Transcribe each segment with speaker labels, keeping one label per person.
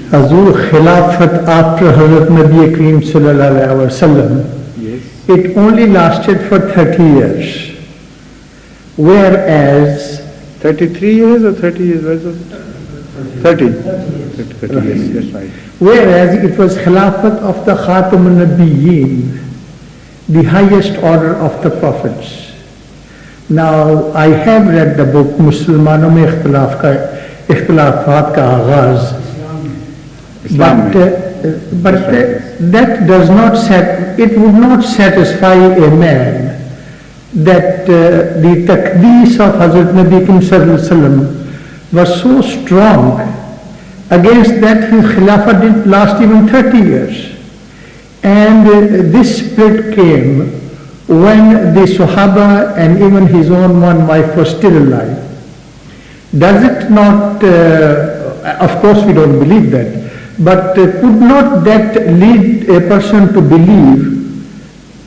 Speaker 1: Hazur Khilafat after Hazrat Nabi Kareem sallallahu alaihi wasallam, it only lasted for 30 years. Whereas
Speaker 2: 33 years or 30 years? 30 years, that's right.
Speaker 1: Whereas it was Khilafat of the Khatam al-Nabiyyin, the highest order of the prophets. Now, I have read the book Muslimanوں میں اختلافات کا آغاز, but that does not it would not satisfy a man that the takdees of Hazrat Nabi Kareem sallallahu alaihi wasallam was so strong. Against that, his Khilafah didn't last even 30 years. And this split came when the Sahaba and even his own one wife was still alive. Does it not, of course we don't believe that, but could not that lead a person to believe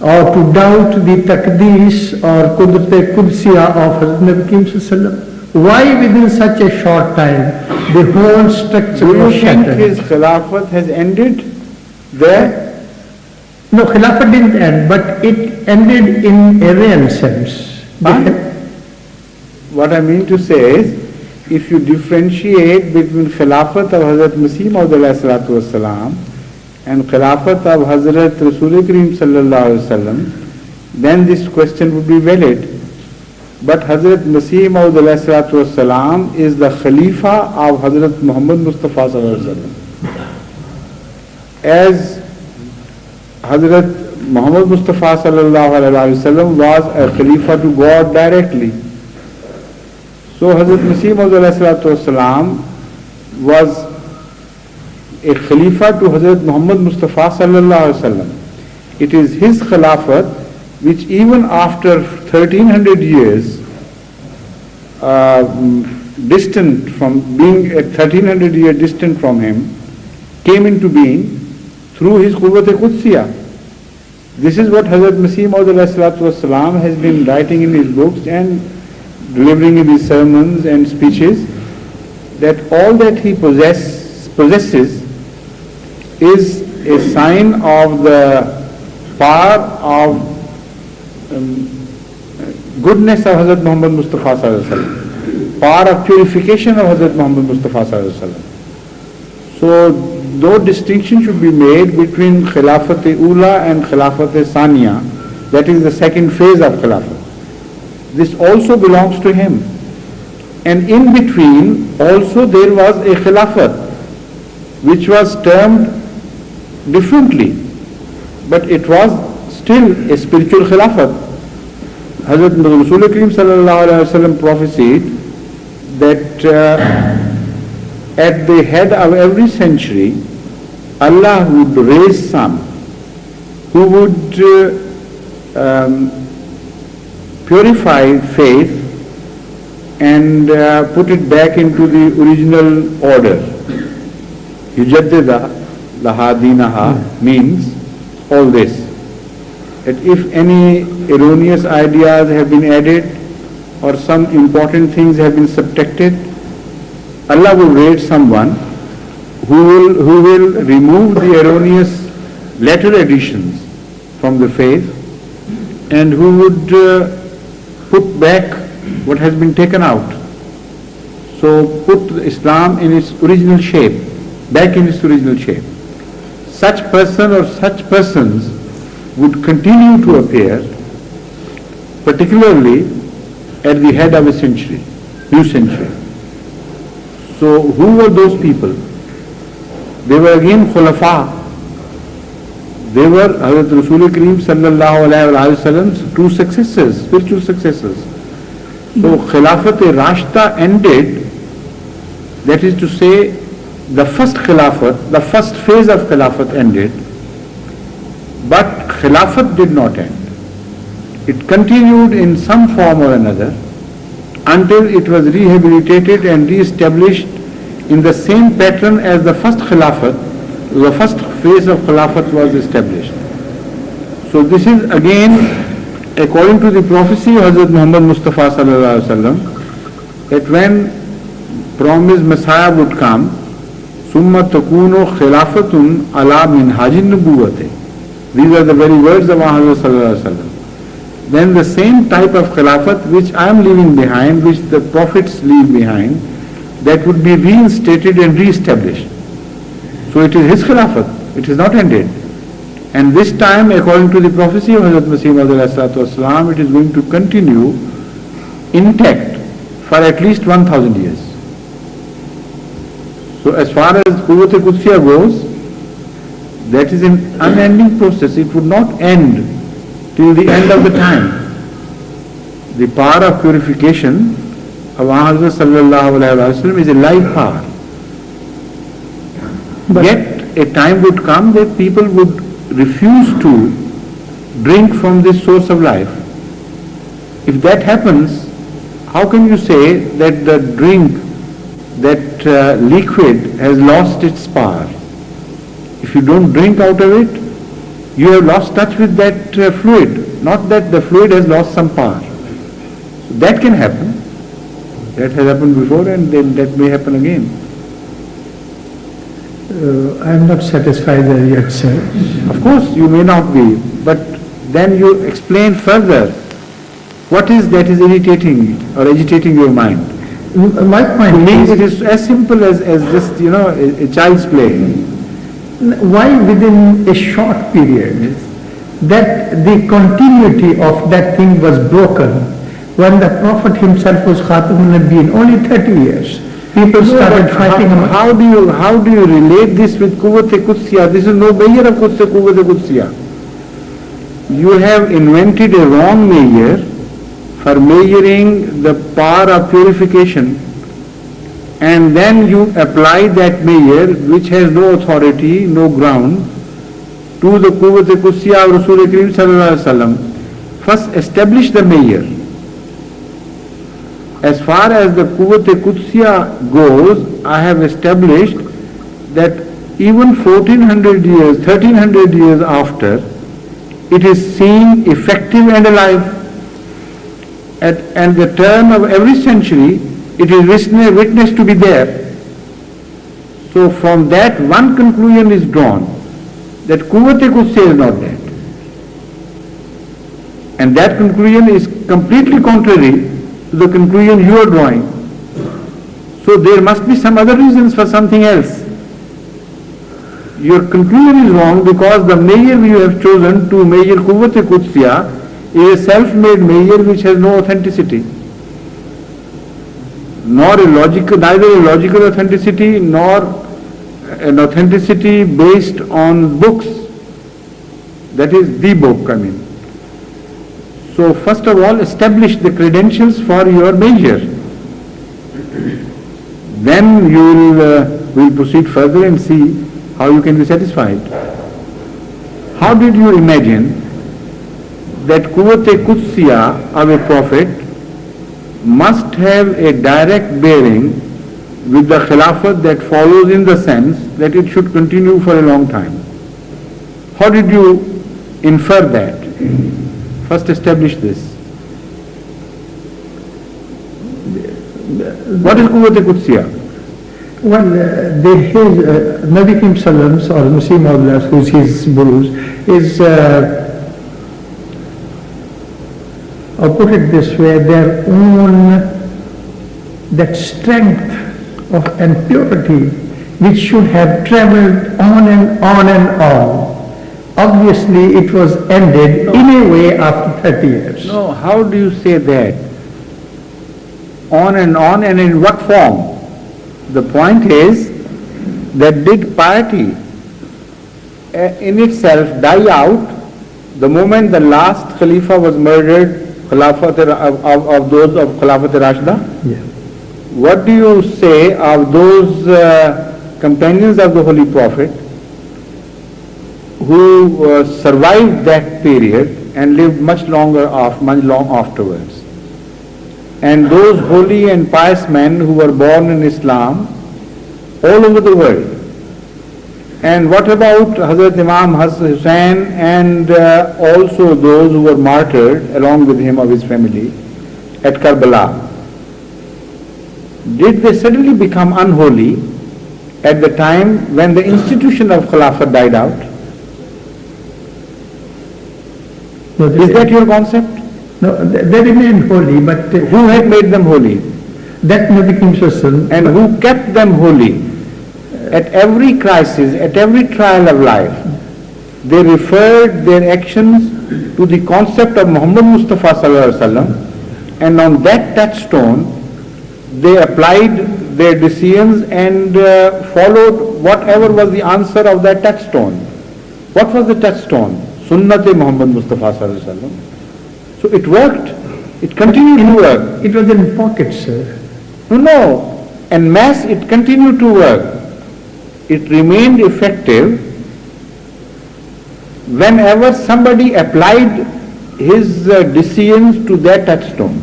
Speaker 1: or to doubt the taqdees or Qudsiya of Hazrat Nabi Kareem sallallahu alaihi wasallam? Why within such a short time the whole structure was shattered?
Speaker 2: Do you think his Khilafat has ended there?
Speaker 1: No, Khilafat didn't end, but it ended in a real sense.
Speaker 2: What I mean to say is, if you differentiate between Khilafat of Hazrat Masih Maud alayhi salatu wasalam and Khilafat of Hazrat Rasul Kareem sallallahu alaihi wasallam, then this question would be valid. But Hazrat Masih Maud alayhi salatu wasalam is the Khalifa of Hazrat Muhammad Mustafa sallallahu alaihi wasallam. As Hazrat Muhammad Mustafa sallallahu alaihi wasallam was a Khalifa to God directly. So Hazrat Masih Maud alayhi salatu wasalam was a Khalifa to Hazrat Muhammad Mustafa sallallahu alaihi wasallam. It is his Khilafat which even after 1300 years distant from being 1300 years distant from him, came into being through his Quwwat-e-Qudsiyah. This is what Hazrat Masih Maud alayhi salatu wasalam has been writing in his books and delivering in his sermons and speeches, that all that he possesses is a sign of the power of goodness of Hazrat Muhammad Mustafa sallallahu alaihi wasallam, power of purification of Hazrat Muhammad Mustafa sallallahu alaihi wasallam. So, though distinction should be made between Khilafat-e-Ula and Khilafat-e-Saniya, that is the second phase of Khilafat, this also belongs to him. And in between also there was a Khilafat which was termed differently, but it was still a spiritual Khilafat. Hazrat Rasul Kareem sallallahu alaihi wasallam prophesied that at the head of every century, Allah would raise some who would purify faith and put it back into the original order. Yujaddida laha dinaha means all this, that if any erroneous ideas have been added or some important things have been subtracted, Allah will raise someone who will remove the erroneous later additions from the faith and who would put back what has been taken out. So put Islam in its original shape, back in its original shape. Such person or such persons would continue to appear, particularly at the head of a century, new century. So who were those people? They were again Khulafa. They were Hazrat Rasul Kareem sallallahu alaihi wasallam's two successors, spiritual successors. So Khilafat-e-Rashida ended, that is to say, the first Khilafat, the first phase of Khilafat ended, but Khilafat did not end. It continued in some form or another until it was rehabilitated and re-established in the same pattern as the first Khilafat. The first phase of Khilafat was established. So this is again according to the prophecy of Hazrat Muhammad Mustafa sallallahu alaihi wasallam, that when promised Messiah would come, ثم تكون خلافة على منهاج النبوة. These are the very words of Muhammad sallallahu alaihi wasallam. Then the same type of khilafat which I am leaving behind, which the prophets leave behind, that would be reinstated and re-established. So it is his khilafat, it is not ended. And this time, according to the prophecy of Hazrat Masih Maud, it is going to continue intact for at least 1000 years. So as far as Quwwat Qudsiya goes, that is an unending process. It would not end till the end of the time. The power of purification of Hazrat sallallahu alaihi wasallam is a live power. But yet a time would come that people would refuse to drink from this source of life. If that happens, how can you say that the drink, that liquid has lost its power? If you don't drink out of it, you have lost touch with that fluid, not that the fluid has lost some power. So that can happen. That has happened before, and then that may happen again.
Speaker 1: I am not satisfied there yet, sir.
Speaker 2: Of course, you may not be, but then you explain further what is that is irritating or agitating your mind.
Speaker 1: My point is,
Speaker 2: it is as simple as just, a child's play.
Speaker 1: Why within a short period that the continuity of that thing was broken when the Prophet himself was Khatamun Nabiyyin, only 30 years. People started fighting.
Speaker 2: How do you relate this with Quwwat Qudsiya? This is no measure of Quwwat Qudsiya. You have invented a wrong measure for measuring the power of purification, and then you apply that measure which has no authority, no ground, to the Quwwat Qudsiya of Rasul Kareem sallallahu alaihi wasallam. First establish the measure. As far as the Quwwat Qudsiya goes, I have established that even 1300 years after, it is seen effective and alive. At the turn of every century, it is witnessed to be there. So from that, one conclusion is drawn, that Quwwat Qudsiya is not dead. And that conclusion is completely contrary to the conclusion you are drawing. So there must be some other reasons for something else. Your conclusion is wrong because the measure you have chosen to measure Quwwat Qudsiya is a self-made measure which has no authenticity, neither a logical authenticity nor an authenticity based on books. That is the book, I mean. So first of all, establish the credentials for your measure. Then you will proceed further and see how you can be satisfied. How did you imagine that Quwwat Qudsiya of a prophet must have a direct bearing with the Khilafat that follows, in the sense that it should continue for a long time? How did you infer that? First establish this. What is Quwwat Qudsiya?
Speaker 1: Well, Nabi Karim Sallam or Masih Maud, who's his gurus, is, or put it this way, their own, that strength of and purity which should have traveled on and on and on. Obviously, it was ended in a way after 30 years.
Speaker 2: No, how do you say that? On and in what form? The point is that did piety in itself die out the moment the last Khalifa was murdered, of those of Khilafat Rashida?
Speaker 1: Yeah.
Speaker 2: What do you say of those companions of the Holy Prophet who survived that period and lived much long afterwards? And those holy and pious men who were born in Islam all over the world. And what about Hazrat Imam Hussain and also those who were martyred along with him of his family at Karbala? Did they suddenly become unholy at the time when the institution of Khilafah died out?
Speaker 1: No,
Speaker 2: Is that your concept?
Speaker 1: No, they remained holy, but
Speaker 2: Who had made them holy?
Speaker 1: that Nabi Sallallahu
Speaker 2: And who kept them holy? At every crisis, at every trial of life, they referred their actions to the concept of Muhammad Mustafa Sallallahu Alaihi Wasallam, and on that touchstone, they applied their decisions and followed whatever was the answer of that touchstone. What was the touchstone? Sunnat Muhammad Mustafa Sallallahu Alaihi Wasallam. So it worked. It continued to work.
Speaker 1: It was in pockets, sir.
Speaker 2: No, en masse it continued to work. It remained effective whenever somebody applied his decisions to that touchstone.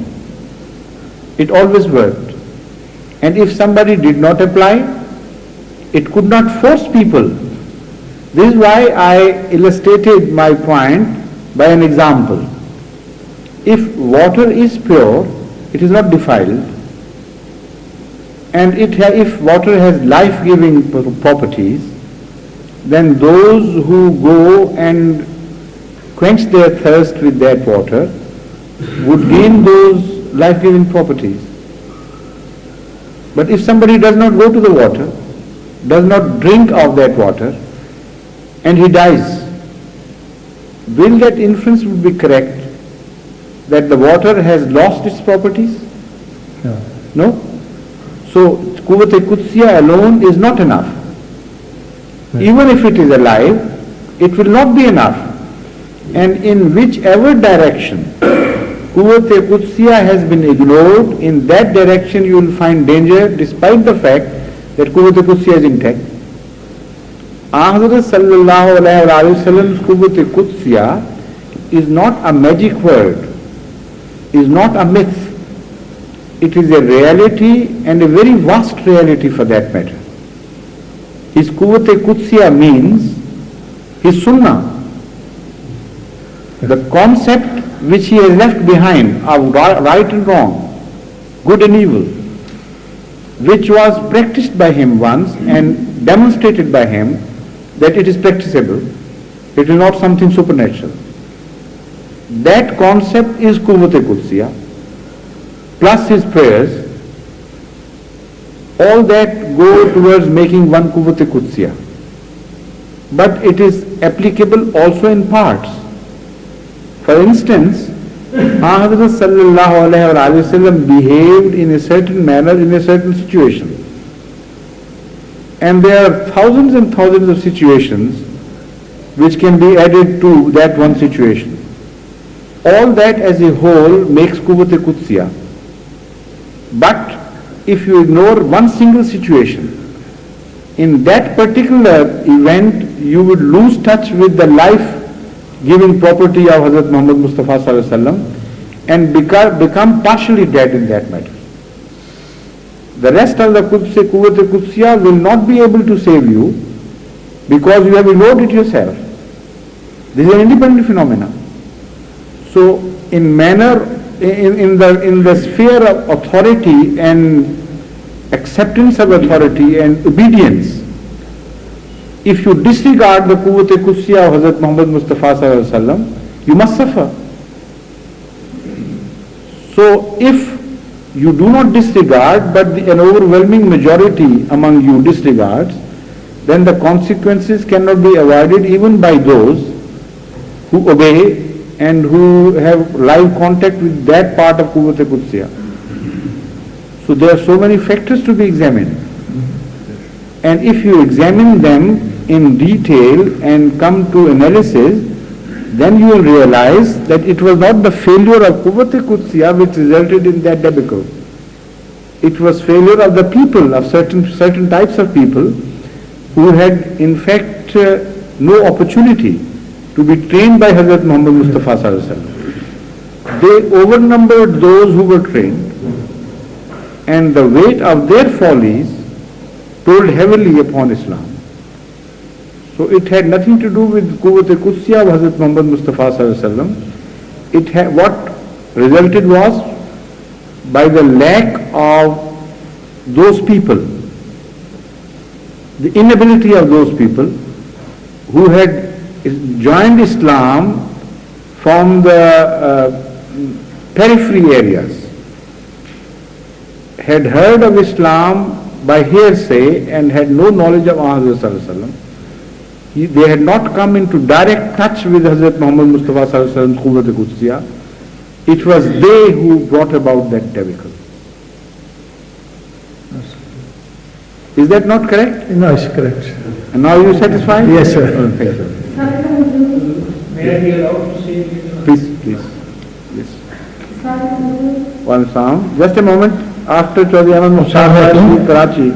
Speaker 2: It always worked. And if somebody did not apply, it could not force people. This is why I illustrated my point by an example. If water is pure, it is not defiled. And if water has life-giving properties, then those who go and quench their thirst with that water would gain those life-giving properties. But if somebody does not go to the water, does not drink of that water, and he dies, will that inference would be correct that the water has lost its properties? No? So, Quwwat Qudsiyya alone is not enough. Even if it is alive, it will not be enough. And in whichever direction Quwwat Qudsiyya has been ignored, in that direction you will find danger, despite the fact that Quwwat Qudsiyya is intact. Hazrat Sallallahu Alaihi Wasallam's Quwwat Qudsiyya is not a magic word, is not a myth. It is a reality, and a very vast reality for that matter. His Quwwat Qudsiyya means his Sunnah. The concept which he has left behind of right and wrong, good and evil, which was practiced by him once and demonstrated by him that it is practicable, it is not something supernatural. That concept is Quwwat Qudsiyya, plus his prayers. All that go towards making one Quwwat Qudsiyya. But it is applicable also in parts. For instance, Hazrat Sallallahu Alaihi Wasallam behaved in a certain manner in a certain situation. And there are thousands and thousands of situations which can be added to that one situation. All that as a whole makes Quwwat Qudsiyya. But if you ignore one single situation, in that particular event you would lose touch with the life-giving property of Hazrat Muhammad Mustafa Sallallahu Alaihi Wasallam and become partially dead in that matter. The rest of the Quwwat Qudsiyya will not be able to save you because you have ignored it yourself. This is an independent phenomenon. So in the sphere of authority and acceptance of authority and obedience, if you disregard the Quwwat Qudsiyya of Hazrat Muhammad Mustafa Sallallahu Alaihi Wasallam, you must suffer. So if you do not disregard, but an overwhelming majority among you disregards, then the consequences cannot be avoided even by those who obey and who have live contact with that part of Quwwat Qudsiyya. So there are so many factors to be examined. And if you examine them in detail and come to analysis, then you will realize that it was not the failure of Quwwat Qudsiyya which resulted in that debacle. It was failure of the people, of certain types of people who had in fact no opportunity to be trained by Hazrat Muhammad Mustafa Sallallahu Alaihi Wasallam. They overnumbered those who were trained, and the weight of their follies told heavily upon Islam. So it had nothing to do with Quwwat Qudsiyya of Hazrat Muhammad Mustafa Sallallahu Alaihi Wasallam. What resulted was, by the lack of those people, the inability of those people who had joined Islam from the periphery areas, had heard of Islam by hearsay and had no knowledge of Muhammad sallallahu alaihi wasallam. They had not come into direct touch with Hazrat Muhammad Mustafa sallallahu alaihi wasallam's Quwwat Qudsiya. It was they who brought about that debacle. Is that not correct?
Speaker 1: No, it's correct.
Speaker 2: And now you satisfied?
Speaker 1: Yes, sir.
Speaker 2: Oh, thank you.
Speaker 3: May I be allowed to say?
Speaker 2: Please, please. Yes. One sound. Just a moment. After Chaudhry Ahmad Mustafa in Karachi.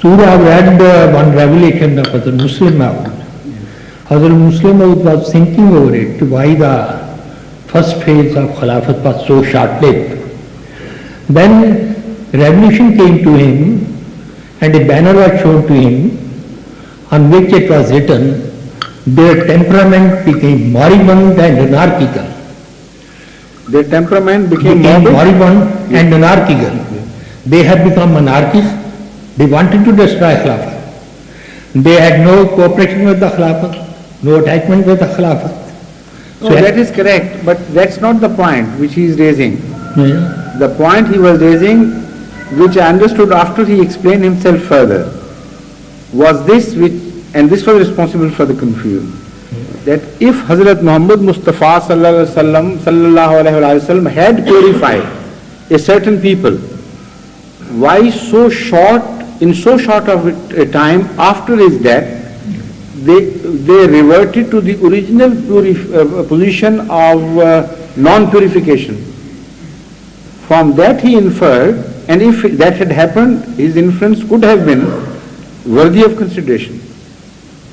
Speaker 3: Surah, I read one revelation of Hazrat Muslim Maud. Hazrat Muslim Maud was thinking over it, why the first phase of Khilafat was so short-lived. Then revelation came to him and a banner was shown to him on which it was written, their temperament became moribund and anarchical.
Speaker 2: Their temperament became
Speaker 3: moribund and anarchical. They had become anarchists. They wanted to destroy Khilafah. They had no cooperation with the Khilafah, no attachment with the Khilafah.
Speaker 2: No, that is correct, but that's not the point which he is raising.
Speaker 3: Yeah.
Speaker 2: The point he was raising, which I understood after he explained himself further, was this, and this was responsible for the confusion, that if Hazrat Muhammad Mustafa sallallahu alaihi wasallam had purified a certain people, why in so short of a time after his death, they reverted to the original position of non-purification. From that he inferred, and if that had happened, his inference could have been worthy of consideration.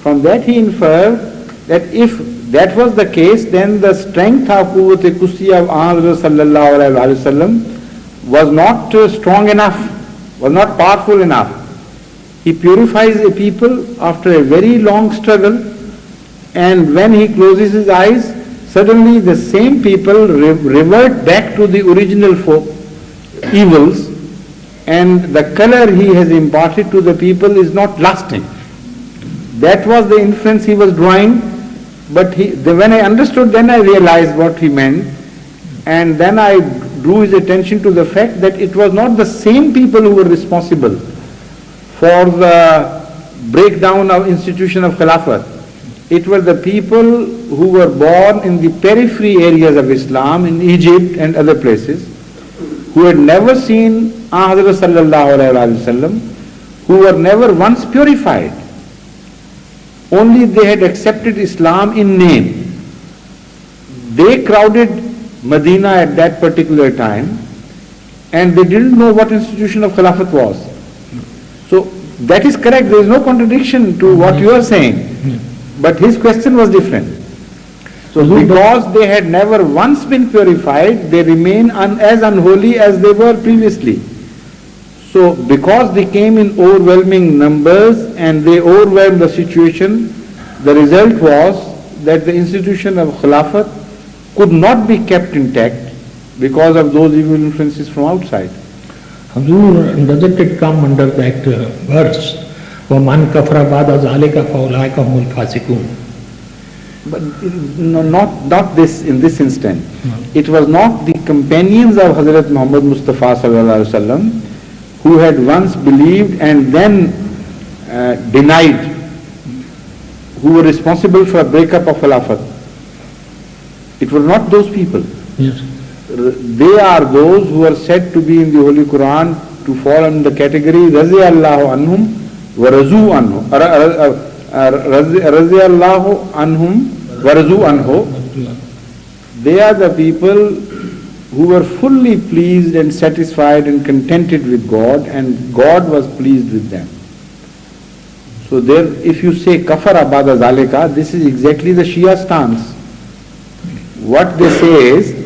Speaker 2: From that he inferred that if that was the case, then the strength of Quwwat Qudsiya of Ahmad sallallahu alaihi wasallam was not strong enough, was not powerful enough. He purifies a people after a very long struggle, and when he closes his eyes, suddenly the same people revert back to the original evils, and the color he has imparted to the people is not lasting. That was the inference he was drawing, but when I understood, then I realized what he meant, and then I drew his attention to the fact that it was not the same people who were responsible for the breakdown of institution of Khilafat. It were the people who were born in the periphery areas of Islam, in Egypt and other places, who had never seen Hazrat sallallahu alaihi wasallam, who were never once purified. Only they had accepted Islam in name. They crowded Medina at that particular time, and they didn't know what institution of Khilafat was. So that is correct, there is no contradiction to what you are saying, but his question was different. So because they had never once been purified, they remain as unholy as they were previously. So because they came in overwhelming numbers and they overwhelmed the situation, the result was that the institution of Khilafat could not be kept intact because of those evil influences from outside.
Speaker 3: Hazur, doesn't it come under that verse, وَمَنْ كَفْرَ بَعْدَ ذَلِكَ فَأُولَٰئِكَ هُمُ الْفَاسِقُونَ?
Speaker 2: But no, not this in this instant. It was not the companions of Hazrat Muhammad Mustafa sallallahu alaihi wasallam who had once believed and then denied, who were responsible for a breakup of Khilafat. It were not those people.
Speaker 3: Yes.
Speaker 2: They are those who are said to be in the Holy Quran to fall under the category Raziyallahu anhum wa razu anhu. Raziyallahu anhum wa razu anhu. They are the people who were fully pleased and satisfied and contented with God, and God was pleased with them. So there, if you say kafara ba'da zalika, this is exactly the Shia stance. What they say is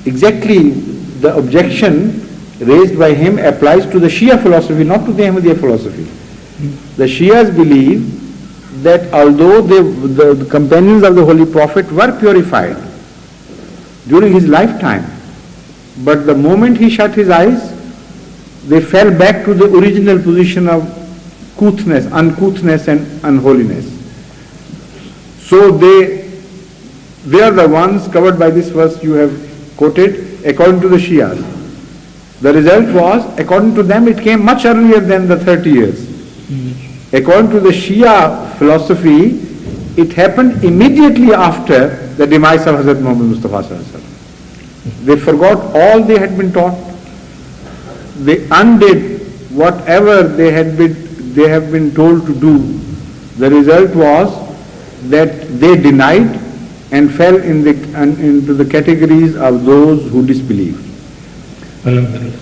Speaker 2: exactly the objection raised by him applies to the Shia philosophy, not to the Ahmadiyya philosophy. The Shias believe that although the companions of the Holy Prophet were purified during his lifetime, but the moment he shut his eyes, they fell back to the original position of uncouthness and unholiness. So they are the ones covered by this verse you have quoted, according to the Shias. The result was, according to them, it came much earlier than the 30 years. According to the Shia philosophy, it happened immediately after the demise of Hazrat Muhammad Mustafa Sallallahu Alaihi Wasallam. They forgot all they had been taught. They undid whatever they have been told to do. The result was that they denied and fell into the categories of those who disbelieved.
Speaker 3: Alhamdulillah.